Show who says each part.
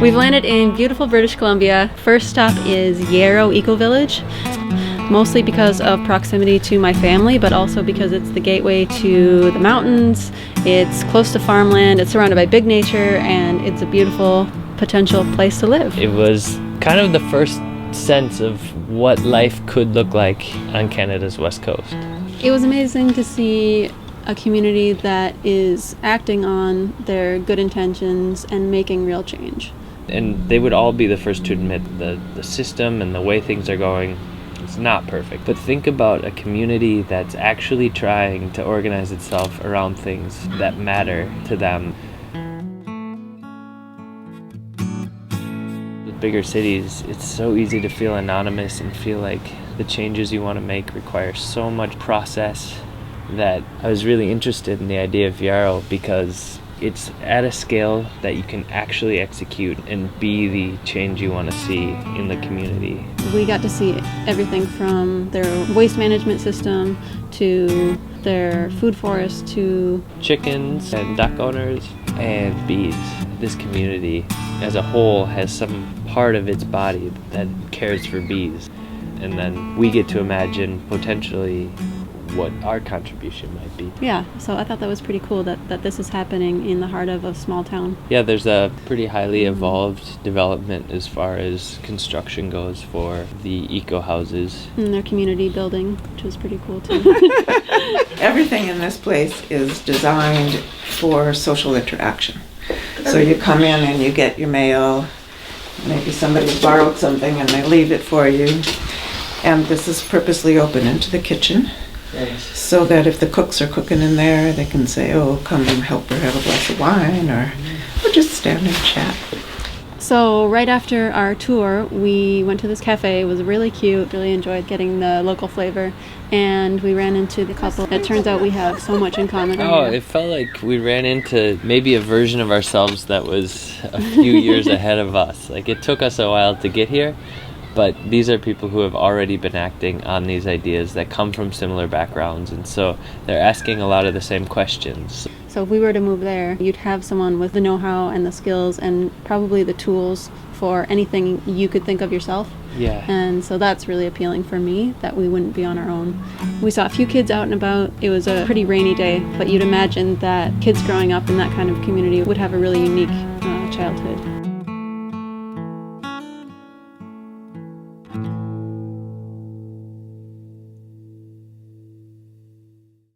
Speaker 1: We've landed in beautiful British Columbia. First stop is Yarrow Ecovillage, mostly because of proximity to my family, but also because it's the gateway to the mountains. It's close to farmland, it's surrounded by big nature, and it's a beautiful potential place to live.
Speaker 2: It was kind of the first sense of what life could look like on Canada's west coast.
Speaker 1: It was amazing to see a community that is acting on their good intentions and making real change.
Speaker 2: And they would all be the first to admit the system and the way things are going, it's not perfect. But think about a community that's actually trying to organize itself around things that matter to them. With bigger cities, it's so easy to feel anonymous and feel like the changes you want to make require so much process, that I was really interested in the idea of Yarrow because it's at a scale that you can actually execute and be the change you want to see in the community.
Speaker 1: We got to see everything from their waste management system to their food forest to
Speaker 2: chickens and duck owners and bees. This community as a whole has some part of its body that cares for bees. And then we get to imagine potentially what our contribution might be.
Speaker 1: Yeah, so I thought that was pretty cool that this is happening in the heart of a small town.
Speaker 2: Yeah, there's a pretty highly evolved development as far as construction goes for the eco houses.
Speaker 1: And their community building, which was pretty cool too.
Speaker 3: Everything in this place is designed for social interaction. So you come in and you get your mail, maybe somebody's borrowed something and they leave it for you. And this is purposely open into the kitchen. So that if the cooks are cooking in there, they can say, oh, come and help her have a glass of wine, or just stand and chat.
Speaker 1: So right after our tour, we went to this cafe. It was really cute, really enjoyed getting the local flavor, and we ran into the couple. It turns out we have so much in common.
Speaker 2: Oh, it felt like we ran into maybe a version of ourselves that was a few years ahead of us. Like, it took us a while to get here, but these are people who have already been acting on these ideas that come from similar backgrounds, and so they're asking a lot of the same questions.
Speaker 1: So if we were to move there, you'd have someone with the know-how and the skills and probably the tools for anything you could think of yourself.
Speaker 2: Yeah.
Speaker 1: And so that's really appealing for me, that we wouldn't be on our own. We saw a few kids out and about. It was a pretty rainy day, but you'd imagine that kids growing up in that kind of community would have a really unique childhood.